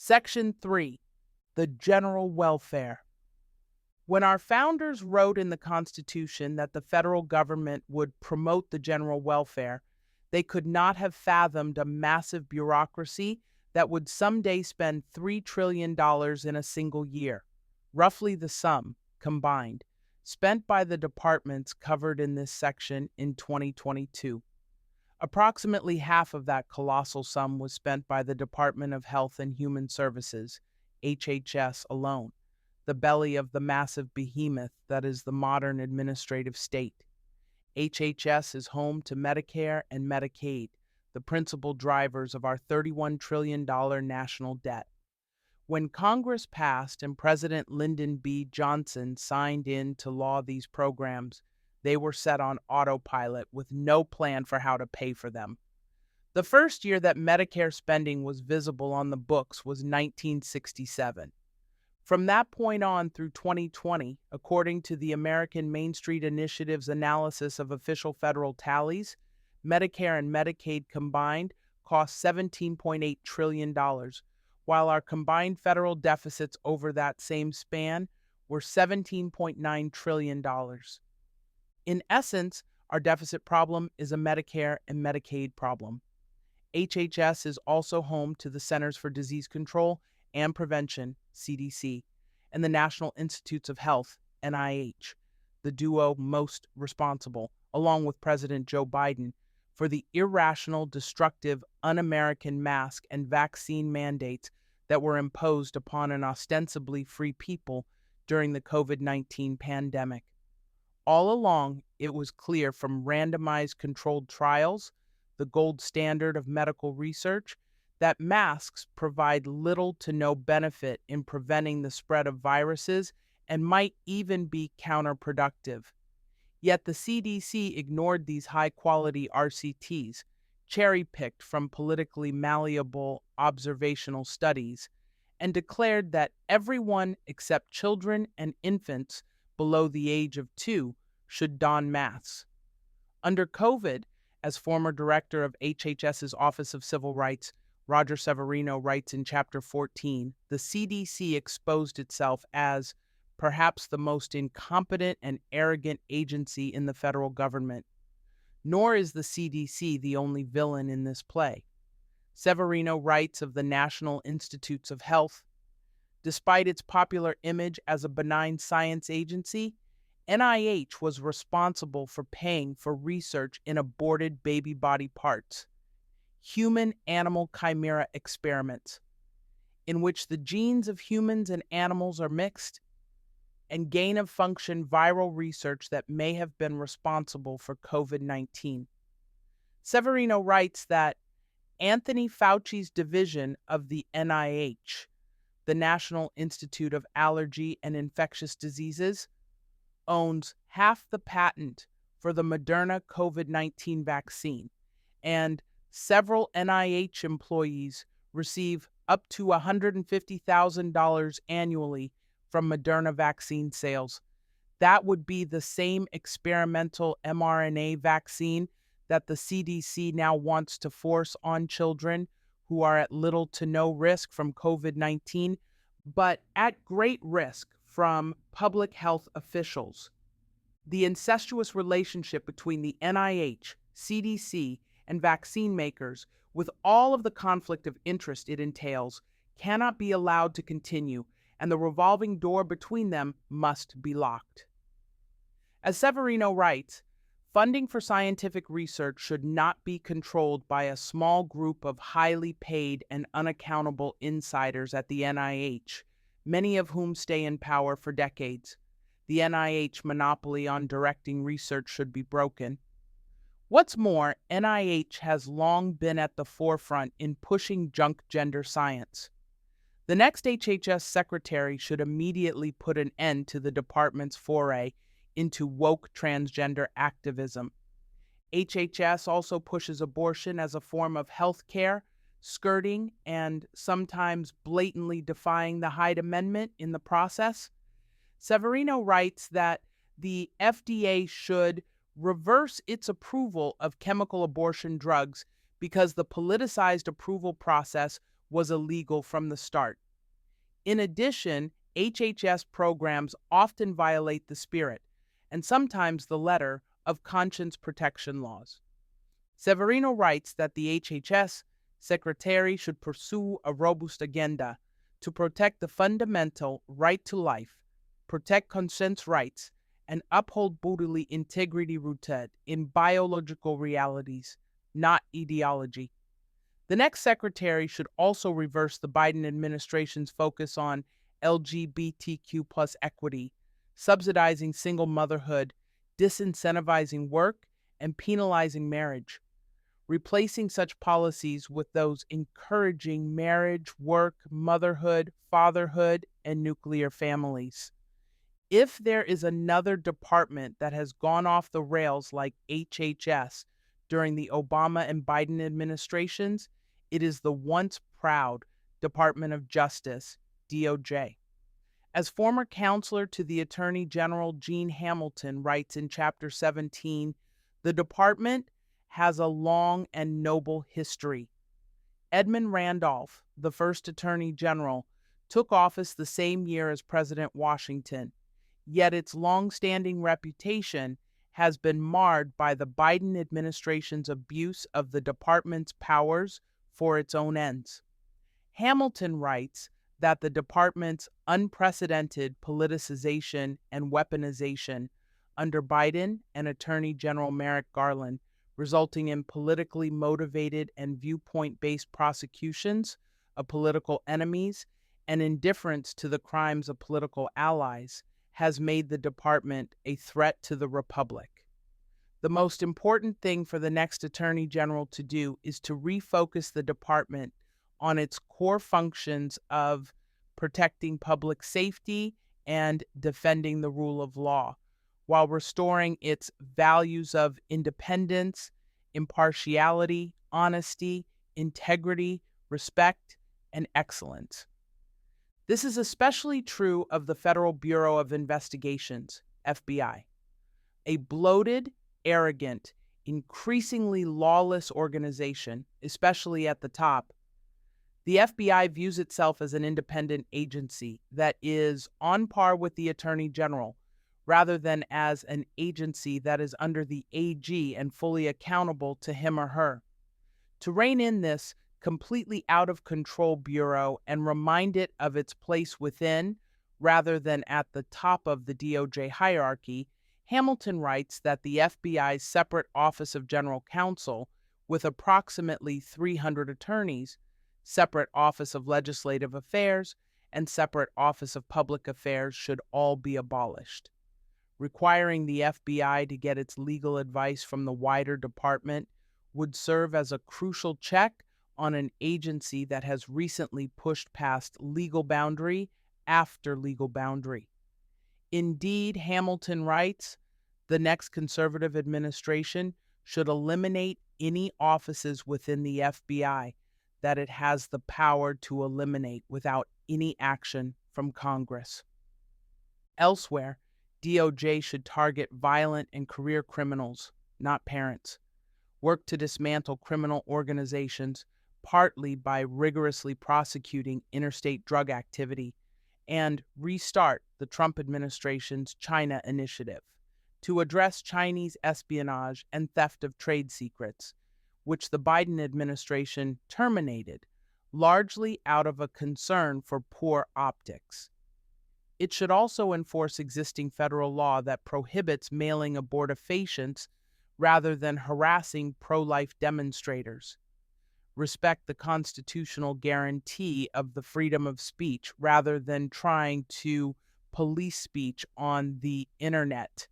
Section 3. The General Welfare. When our founders wrote in the Constitution that the federal government would promote the general welfare, they could not have fathomed a massive bureaucracy that would someday spend $3 trillion in a single year, roughly the sum, combined, spent by the departments covered in this section in 2022. Approximately half of that colossal sum was spent by the Department of Health and Human Services, HHS, alone, the belly of the massive behemoth that is the modern administrative state. HHS is home to Medicare and Medicaid, the principal drivers of our $31 trillion national debt. When Congress passed and President Lyndon B. Johnson signed into law these programs, they were set on autopilot with no plan for how to pay for them. The first year that Medicare spending was visible on the books was 1967. From that point on through 2020, according to the American Main Street Initiative's analysis of official federal tallies, Medicare and Medicaid combined cost $17.8 trillion, while our combined federal deficits over that same span were $17.9 trillion. In essence, our deficit problem is a Medicare and Medicaid problem. HHS is also home to the Centers for Disease Control and Prevention, CDC, and the National Institutes of Health, NIH, the duo most responsible, along with President Joe Biden, for the irrational, destructive, un-American mask and vaccine mandates that were imposed upon an ostensibly free people during the COVID-19 pandemic. All along, it was clear from randomized controlled trials, the gold standard of medical research, that masks provide little to no benefit in preventing the spread of viruses and might even be counterproductive. Yet the CDC ignored these high-quality RCTs, cherry-picked from politically malleable observational studies, and declared that everyone except children and infants below the age of 2 should don masks. Under COVID, as former director of HHS's Office of Civil Rights, Roger Severino writes in Chapter 14, the CDC exposed itself as perhaps the most incompetent and arrogant agency in the federal government. Nor is the CDC the only villain in this play. Severino writes of the National Institutes of Health. Despite its popular image as a benign science agency, NIH was responsible for paying for research in aborted baby body parts, human-animal chimera experiments, in which the genes of humans and animals are mixed, and gain-of-function viral research that may have been responsible for COVID-19. Severino writes that Anthony Fauci's division of the NIH, the National Institute of Allergy and Infectious Diseases, owns half the patent for the Moderna COVID-19 vaccine, and several NIH employees receive up to $150,000 annually from Moderna vaccine sales. That would be the same experimental mRNA vaccine that the CDC now wants to force on children who are at little to no risk from COVID-19, but at great risk from public health officials. The incestuous relationship between the NIH, CDC, and vaccine makers, with all of the conflict of interest it entails, cannot be allowed to continue, and the revolving door between them must be locked. As Severino writes, funding for scientific research should not be controlled by a small group of highly paid and unaccountable insiders at the NIH, many of whom stay in power for decades. The NIH monopoly on directing research should be broken. What's more, NIH has long been at the forefront in pushing junk gender science. The next HHS secretary should immediately put an end to the department's foray into woke transgender activism. HHS also pushes abortion as a form of health care, skirting and sometimes blatantly defying the Hyde Amendment in the process. Severino writes that the FDA should reverse its approval of chemical abortion drugs because the politicized approval process was illegal from the start. In addition, HHS programs often violate the spirit, and sometimes the letter, of conscience protection laws. Severino writes that the HHS secretary should pursue a robust agenda to protect the fundamental right to life, protect conscience rights, and uphold bodily integrity rooted in biological realities, not ideology. The next secretary should also reverse the Biden administration's focus on LGBTQ plus equity, subsidizing single motherhood, disincentivizing work, and penalizing marriage, replacing such policies with those encouraging marriage, work, motherhood, fatherhood, and nuclear families. If there is another department that has gone off the rails like HHS during the Obama and Biden administrations, it is the once proud Department of Justice, DOJ. As former counselor to the Attorney General Gene Hamilton writes in Chapter 17, the department has a long and noble history. Edmund Randolph, the first Attorney General, took office the same year as President Washington, yet its long-standing reputation has been marred by the Biden administration's abuse of the department's powers for its own ends. Hamilton writes that the department's unprecedented politicization and weaponization under Biden and Attorney General Merrick Garland, resulting in politically motivated and viewpoint-based prosecutions of political enemies and indifference to the crimes of political allies, has made the department a threat to the republic. The most important thing for the next Attorney General to do is to refocus the department on its core functions of protecting public safety and defending the rule of law, while restoring its values of independence, impartiality, honesty, integrity, respect, and excellence. This is especially true of the Federal Bureau of Investigations, FBI, a bloated, arrogant, increasingly lawless organization, especially at the top. The FBI views itself as an independent agency that is on par with the Attorney General, rather than as an agency that is under the AG and fully accountable to him or her. To rein in this completely out of control bureau and remind it of its place within, rather than at the top of the DOJ hierarchy, Hamilton writes that the FBI's separate Office of General Counsel, with approximately 300 attorneys, separate Office of Legislative Affairs, and separate Office of Public Affairs should all be abolished. Requiring the FBI to get its legal advice from the wider department would serve as a crucial check on an agency that has recently pushed past legal boundary after legal boundary. Indeed, Hamilton writes, the next conservative administration should eliminate any offices within the FBI that it has the power to eliminate without any action from Congress. Elsewhere, DOJ should target violent and career criminals, not parents. Work to dismantle criminal organizations, partly by rigorously prosecuting interstate drug activity, and restart the Trump administration's China initiative to address Chinese espionage and theft of trade secrets, which the Biden administration terminated, largely out of a concern for poor optics. It should also enforce existing federal law that prohibits mailing abortifacients rather than harassing pro-life demonstrators. Respect the constitutional guarantee of the freedom of speech rather than trying to police speech on the internet,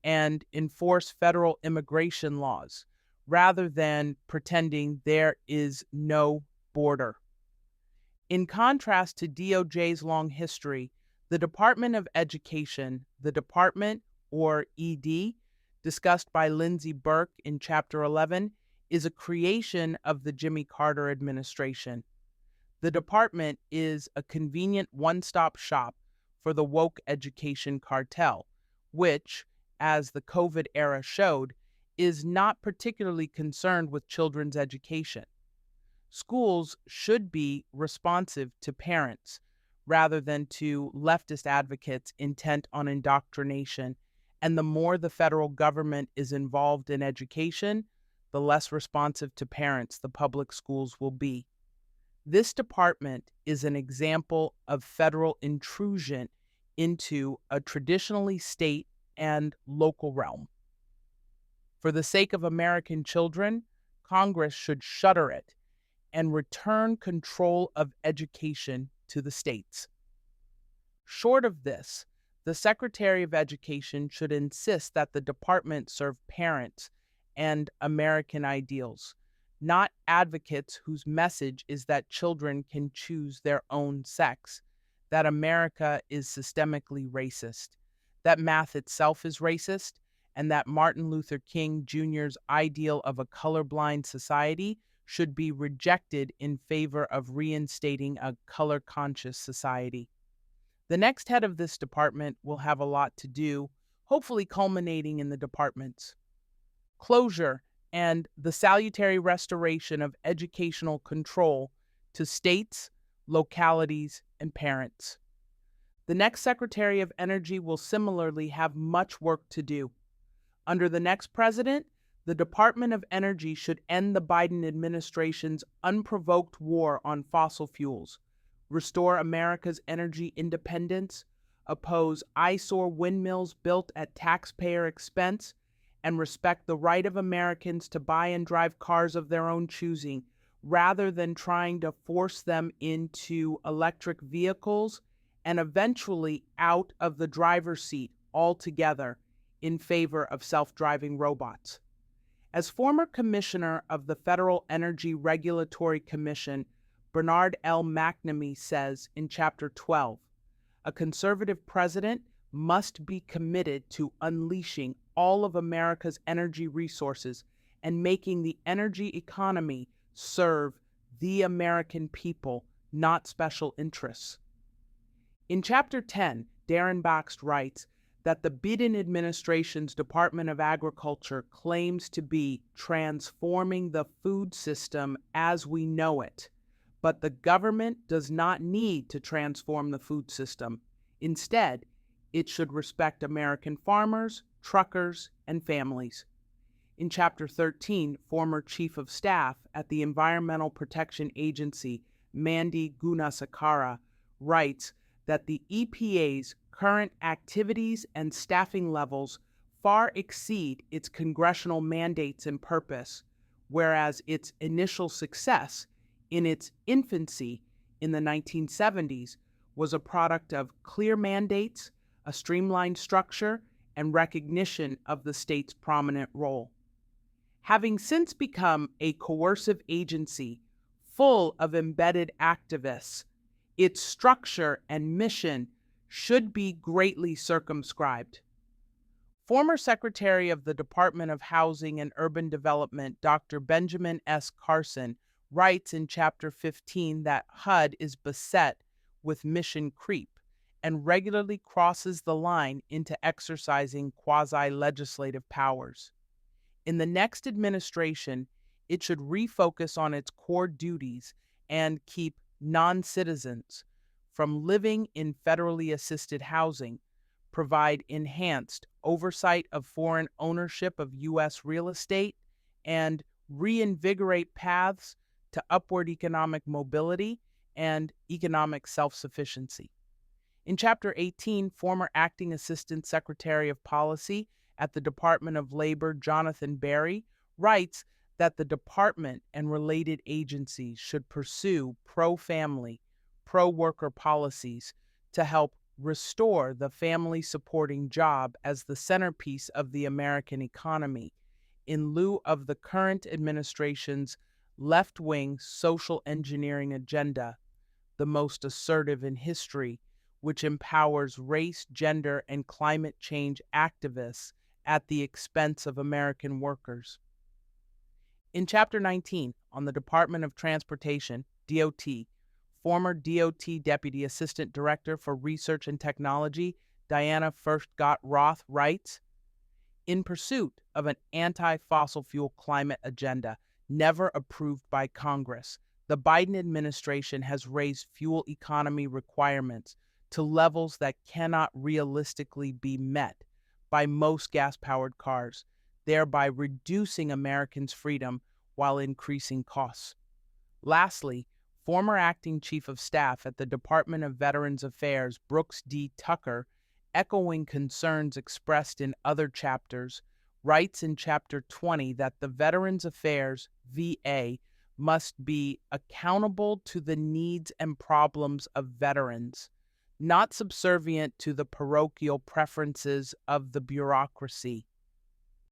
and enforce federal immigration laws rather than pretending there is no border. In contrast to DOJ's long history, the Department of Education, the Department, or ED, discussed by Lindsey Burke in Chapter 11, is a creation of the Jimmy Carter administration. The department is a convenient one-stop shop for the woke education cartel, which, as the COVID era showed, is not particularly concerned with children's education. Schools should be responsive to parents rather than to leftist advocates intent on indoctrination. And the more the federal government is involved in education, the less responsive to parents the public schools will be. This department is an example of federal intrusion into a traditionally state and local realm. For the sake of American children, Congress should shutter it and return control of education to the states. Short of this, the Secretary of Education should insist that the department serve parents and American ideals, not advocates whose message is that children can choose their own sex, that America is systemically racist, that math itself is racist, and that Martin Luther King Jr.'s ideal of a colorblind society should be rejected in favor of reinstating a color-conscious society. The next head of this department will have a lot to do, hopefully culminating in the department's closure and the salutary restoration of educational control to states, localities, and parents. The next Secretary of Energy will similarly have much work to do. Under the next president, the Department of Energy should end the Biden administration's unprovoked war on fossil fuels, restore America's energy independence, oppose eyesore windmills built at taxpayer expense, and respect the right of Americans to buy and drive cars of their own choosing, rather than trying to force them into electric vehicles and eventually out of the driver's seat altogether in favor of self-driving robots. As former commissioner of the Federal Energy Regulatory Commission, Bernard L. McNamee says in Chapter 12, a conservative president must be committed to unleashing all of America's energy resources and making the energy economy serve the American people, not special interests. In Chapter 10, Darren Baxt writes that the Biden administration's Department of Agriculture claims to be transforming the food system as we know it, but the government does not need to transform the food system. Instead, it should respect American farmers, truckers, and families. In Chapter 13, former Chief of Staff at the Environmental Protection Agency, Mandy Gunasakara, writes that the EPA's current activities and staffing levels far exceed its congressional mandates and purpose, whereas its initial success in its infancy in the 1970s was a product of clear mandates, a streamlined structure, and recognition of the state's prominent role. Having since become a coercive agency full of embedded activists, its structure and mission should be greatly circumscribed. Former Secretary of the Department of Housing and Urban Development, Dr. Benjamin S. Carson, writes in Chapter 15 that HUD is beset with mission creep and regularly crosses the line into exercising quasi-legislative powers. In the next administration, it should refocus on its core duties and keep non-citizens from living in federally assisted housing, provide enhanced oversight of foreign ownership of U.S. real estate, and reinvigorate paths to upward economic mobility and economic self-sufficiency. In Chapter 18, former Acting Assistant Secretary of Policy at the Department of Labor, Jonathan Berry, writes that the department and related agencies should pursue pro-family, pro-worker policies to help restore the family-supporting job as the centerpiece of the American economy, in lieu of the current administration's left-wing social engineering agenda, the most assertive in history, which empowers race, gender, and climate change activists at the expense of American workers. In Chapter 19, on the Department of Transportation, DOT, former DOT Deputy Assistant Director for Research and Technology, Diana Furchtgott-Roth, writes, in pursuit of an anti-fossil fuel climate agenda never approved by Congress, the Biden administration has raised fuel economy requirements to levels that cannot realistically be met by most gas-powered cars, thereby reducing Americans' freedom while increasing costs. Lastly, former acting chief of staff at the Department of Veterans Affairs, Brooks D. Tucker, echoing concerns expressed in other chapters, writes in Chapter 20 that the Veterans Affairs, VA, must be accountable to the needs and problems of veterans, not subservient to the parochial preferences of the bureaucracy.